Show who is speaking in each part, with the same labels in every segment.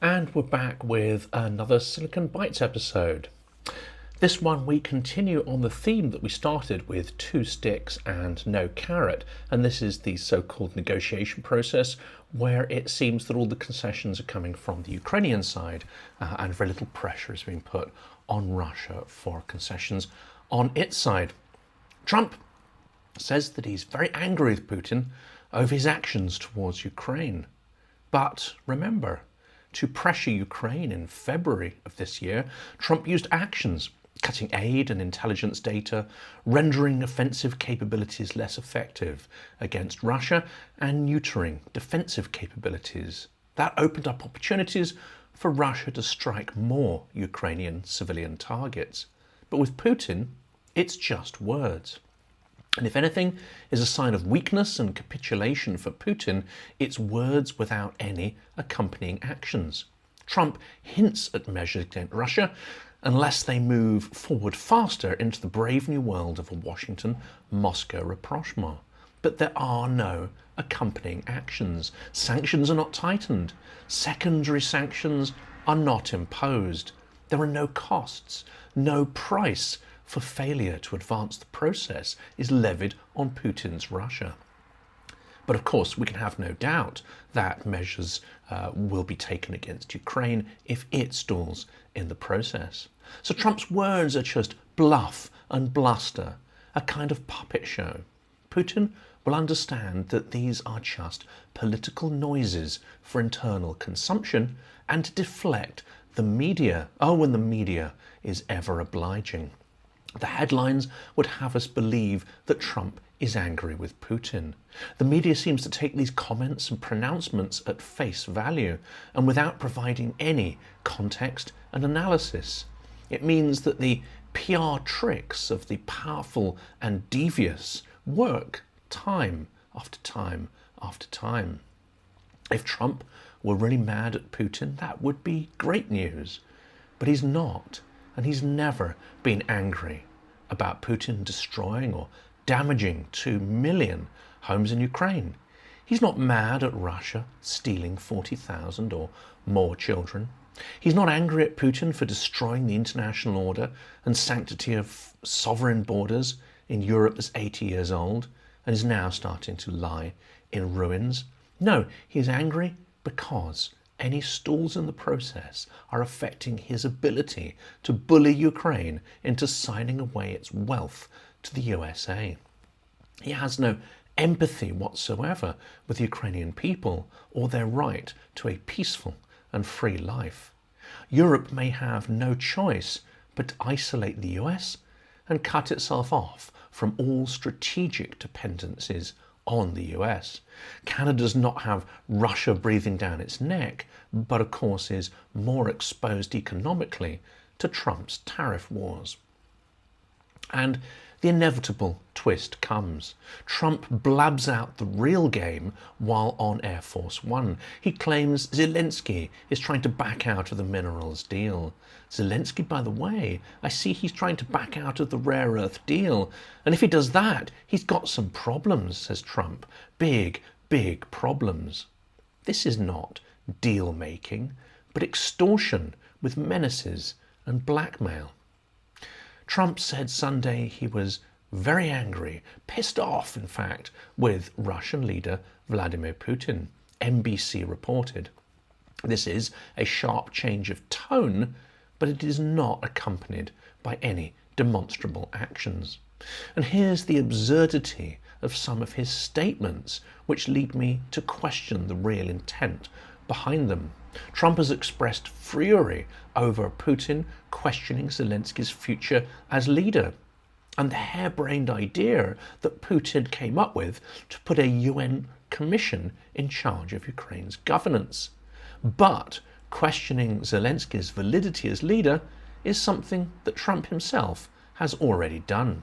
Speaker 1: And we're back with another Silicon Bites episode. This one we continue on the theme that we started with 2 sticks and no carrot, and this is the so-called negotiation process where it seems that all the concessions are coming from the Ukrainian side and very little pressure is being put on Russia for concessions on its side. Trump says that he's very angry with Putin over his actions towards Ukraine. But remember, to pressure Ukraine in February of this year, Trump used actions, cutting aid and intelligence data, rendering offensive capabilities less effective against Russia, and neutering defensive capabilities. That opened up opportunities for Russia to strike more Ukrainian civilian targets. But with Putin, it's just words. And if anything is a sign of weakness and capitulation for Putin, it's words without any accompanying actions. Trump hints at measures against Russia unless they move forward faster into the brave new world of a Washington-Moscow rapprochement. But there are no accompanying actions. Sanctions are not tightened. Secondary sanctions are not imposed. There are no costs, no price for failure to advance the process is levied on Putin's Russia. But of course, we can have no doubt that measures will be taken against Ukraine if it stalls in the process. So Trump's words are just bluff and bluster, a kind of puppet show. Putin will understand that these are just political noises for internal consumption and to deflect the media. Oh, when the media is ever obliging. The headlines would have us believe that Trump is angry with Putin. The media seems to take these comments and pronouncements at face value and without providing any context and analysis. It means that the PR tricks of the powerful and devious work time after time after time. If Trump were really mad at Putin, that would be great news. But he's not, and he's never been angry about Putin destroying or damaging 2 million homes in Ukraine. He's not mad at Russia stealing 40,000 or more children. He's not angry at Putin for destroying the international order and sanctity of sovereign borders in Europe that's 80 years old and is now starting to lie in ruins. No, he's angry because any stalls in the process are affecting his ability to bully Ukraine into signing away its wealth to the USA. He has no empathy whatsoever with the Ukrainian people or their right to a peaceful and free life. Europe may have no choice but to isolate the US and cut itself off from all strategic dependencies on the US. Canada does not have Russia breathing down its neck, but of course is more exposed economically to Trump's tariff wars. And the inevitable twist comes. Trump blabs out the real game while on Air Force One. He claims Zelensky is trying to back out of the minerals deal. Zelensky, by the way, I see he's trying to back out of the rare earth deal. And if he does that, he's got some problems, says Trump. Big, big problems. This is not deal making, but extortion with menaces and blackmail. Trump said Sunday he was very angry, pissed off, in fact, with Russian leader Vladimir Putin, NBC reported. This is a sharp change of tone, but it is not accompanied by any demonstrable actions. And here's the absurdity of some of his statements, which lead me to question the real intent behind them. Trump has expressed fury over Putin questioning Zelensky's future as leader and the harebrained idea that Putin came up with to put a UN commission in charge of Ukraine's governance. But questioning Zelensky's validity as leader is something that Trump himself has already done.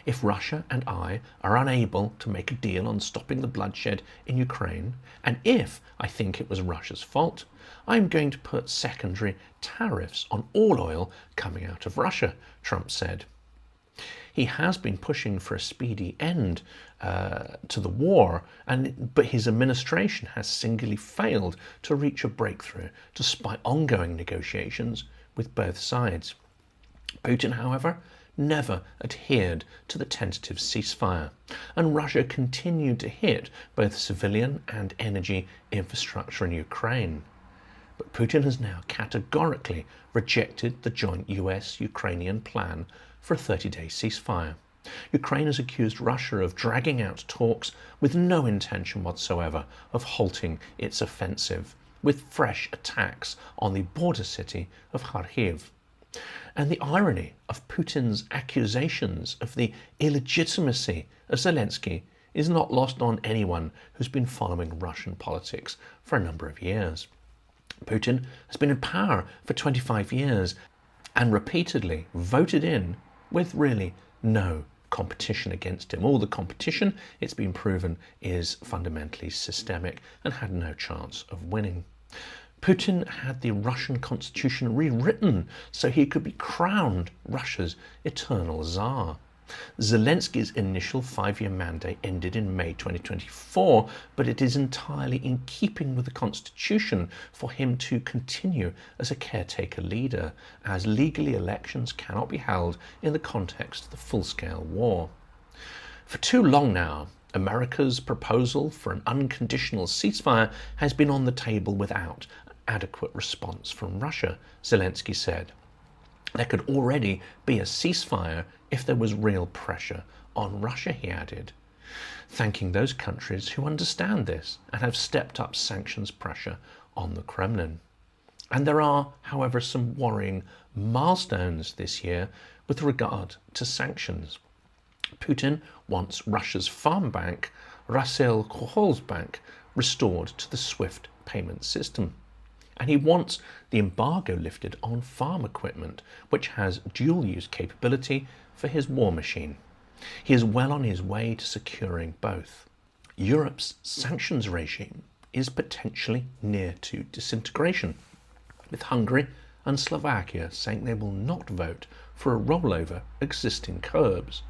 Speaker 1: If Russia and I are unable to make a deal on stopping the bloodshed in Ukraine, and if I think it was Russia's fault, I'm going to put secondary tariffs on all oil coming out of Russia, Trump said. He has been pushing for a speedy end to the war, but his administration has singularly failed to reach a breakthrough despite ongoing negotiations with both sides. Putin, however, never adhered to the tentative ceasefire, and Russia continued to hit both civilian and energy infrastructure in Ukraine. But Putin has now categorically rejected the joint US-Ukrainian plan for a 30-day ceasefire. Ukraine has accused Russia of dragging out talks with no intention whatsoever of halting its offensive, with fresh attacks on the border city of Kharkiv. And the irony of Putin's accusations of the illegitimacy of Zelensky is not lost on anyone who's been following Russian politics for a number of years. Putin has been in power for 25 years and repeatedly voted in with really no competition against him. All the competition, it's been proven, is fundamentally systemic and had no chance of winning. Putin had the Russian constitution rewritten so he could be crowned Russia's eternal Tsar. Zelensky's initial 5-year mandate ended in May 2024, but it is entirely in keeping with the constitution for him to continue as a caretaker leader, as legally elections cannot be held in the context of the full-scale war. For too long now, America's proposal for an unconditional ceasefire has been on the table without adequate response from Russia, Zelensky said. There could already be a ceasefire if there was real pressure on Russia, he added, thanking those countries who understand this and have stepped up sanctions pressure on the Kremlin. And there are, however, some worrying milestones this year with regard to sanctions. Putin wants Russia's farm bank, Bank, restored to the SWIFT payment system. And he wants the embargo lifted on farm equipment, which has dual-use capability for his war machine. He is well on his way to securing both. Europe's sanctions regime is potentially near to disintegration, with Hungary and Slovakia saying they will not vote for a rollover existing curbs,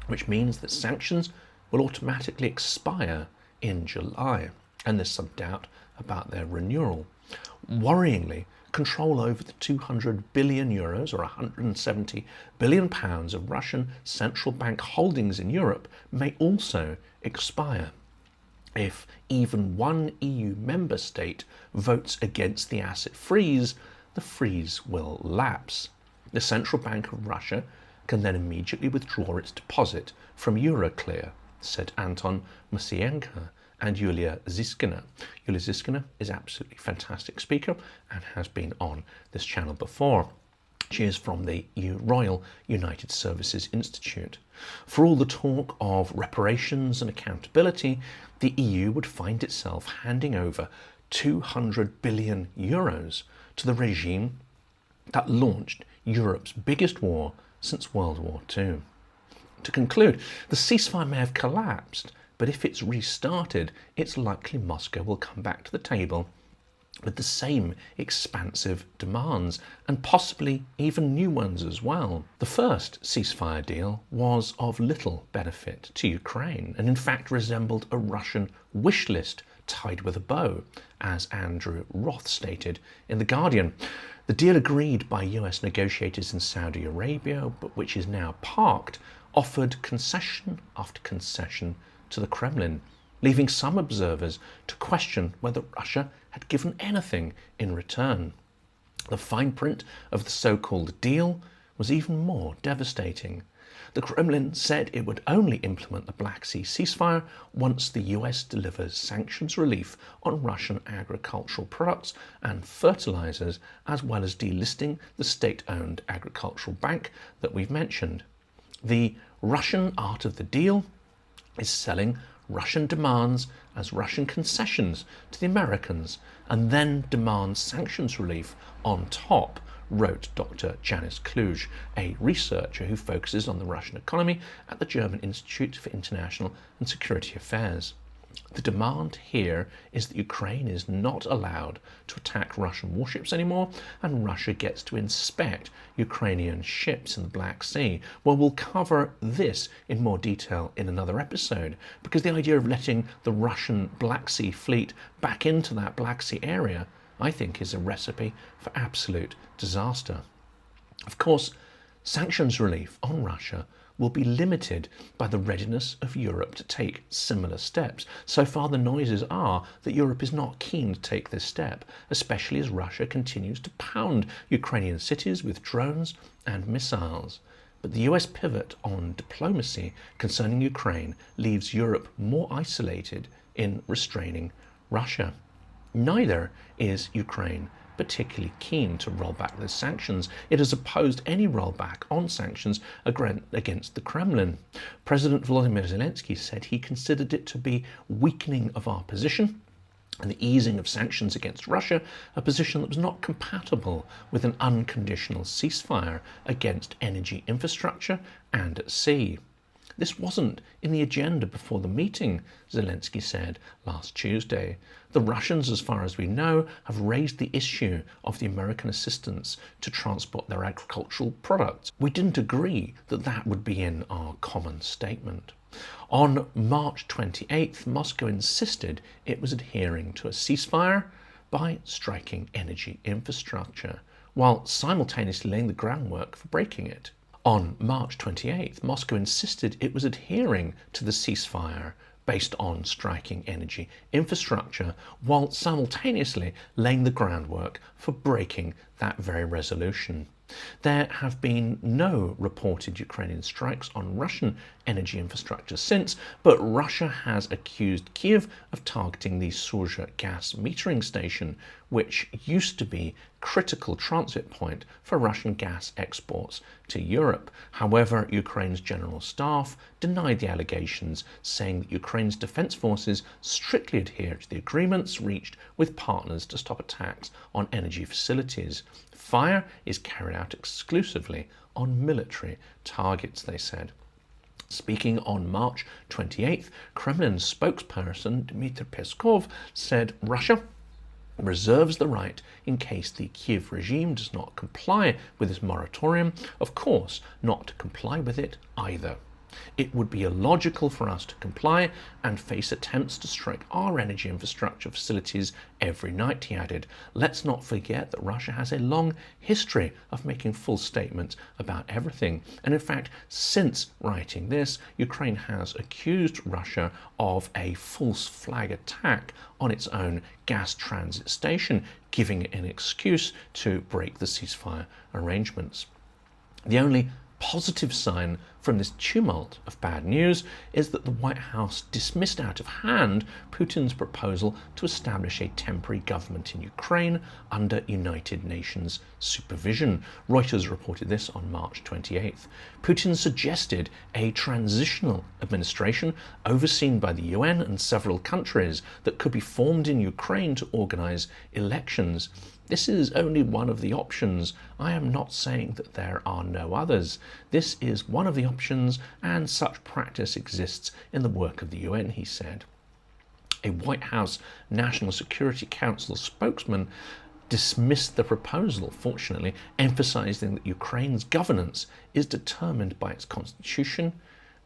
Speaker 1: which means that sanctions will automatically expire in July, and there's some doubt about their renewal. Worryingly, control over the 200 billion euros or 170 billion pounds of Russian central bank holdings in Europe may also expire. If even one EU member state votes against the asset freeze, the freeze will lapse. The Central Bank of Russia can then immediately withdraw its deposit from Euroclear, said Anton Musienko and Yulia Zizkina. Yulia Zizkina is absolutely fantastic speaker and has been on this channel before. She is from the Royal United Services Institute. For all the talk of reparations and accountability, the EU would find itself handing over 200 billion euros to the regime that launched Europe's biggest war since World War II. To conclude, the ceasefire may have collapsed, but if it's restarted, it's likely Moscow will come back to the table with the same expansive demands, and possibly even new ones as well. The first ceasefire deal was of little benefit to Ukraine, and in fact resembled a Russian wish list tied with a bow, as Andrew Roth stated in The Guardian. The deal agreed by US negotiators in Saudi Arabia, but which is now parked, offered concession after concession to the Kremlin, leaving some observers to question whether Russia had given anything in return. The fine print of the so-called deal was even more devastating. The Kremlin said it would only implement the Black Sea ceasefire once the US delivers sanctions relief on Russian agricultural products and fertilizers, as well as delisting the state-owned agricultural bank that we've mentioned. The Russian art of the deal is selling Russian demands as Russian concessions to the Americans and then demands sanctions relief on top, wrote Dr. Janis Kluge, a researcher who focuses on the Russian economy at the German Institute for International and Security Affairs. The demand here is that Ukraine is not allowed to attack Russian warships anymore, and Russia gets to inspect Ukrainian ships in the Black Sea. Well, we'll cover this in more detail in another episode, because the idea of letting the Russian Black Sea fleet back into that Black Sea area, I think, is a recipe for absolute disaster. Of course, sanctions relief on Russia will be limited by the readiness of Europe to take similar steps. So far, the noises are that Europe is not keen to take this step, especially as Russia continues to pound Ukrainian cities with drones and missiles. But the US pivot on diplomacy concerning Ukraine leaves Europe more isolated in restraining Russia. Neither is Ukraine particularly keen to roll back the sanctions. It has opposed any rollback on sanctions against the Kremlin. President Volodymyr Zelensky said he considered it to be weakening of our position, and the easing of sanctions against Russia, a position that was not compatible with an unconditional ceasefire against energy infrastructure and at sea. This wasn't in the agenda before the meeting, Zelensky said last Tuesday. The Russians, as far as we know, have raised the issue of the American assistance to transport their agricultural products. We didn't agree that that would be in our common statement. On March 28th, Moscow insisted it was adhering to a ceasefire by striking energy infrastructure, while simultaneously laying the groundwork for breaking it. On March 28th, Moscow insisted it was adhering to the ceasefire based on striking energy infrastructure, while simultaneously laying the groundwork for breaking that very resolution. There have been no reported Ukrainian strikes on Russian energy infrastructure since, but Russia has accused Kiev of targeting the Surzha gas metering station, which used to be a critical transit point for Russian gas exports to Europe. However, Ukraine's general staff denied the allegations, saying that Ukraine's defense forces strictly adhere to the agreements reached with partners to stop attacks on energy facilities. Fire is carried out exclusively on military targets, they said. Speaking on March 28th, Kremlin spokesperson Dmitry Peskov said Russia reserves the right, in case the Kiev regime does not comply with this moratorium, of course, not to comply with it either. It would be illogical for us to comply and face attempts to strike our energy infrastructure facilities every night, he added. Let's not forget that Russia has a long history of making false statements about everything. And in fact, since writing this, Ukraine has accused Russia of a false flag attack on its own gas transit station, giving it an excuse to break the ceasefire arrangements. The only positive sign from this tumult of bad news is that the White House dismissed out of hand Putin's proposal to establish a temporary government in Ukraine under United Nations supervision. Reuters reported this on March 28th. Putin suggested a transitional administration overseen by the UN and several countries that could be formed in Ukraine to organize elections. This is only one of the options. I am not saying that there are no others. This is one of the options, and such practice exists in the work of the UN, he said. A White House National Security Council spokesman dismissed the proposal, fortunately, emphasizing that Ukraine's governance is determined by its constitution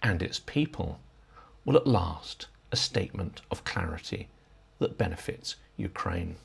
Speaker 1: and its people. Well, at last, a statement of clarity that benefits Ukraine.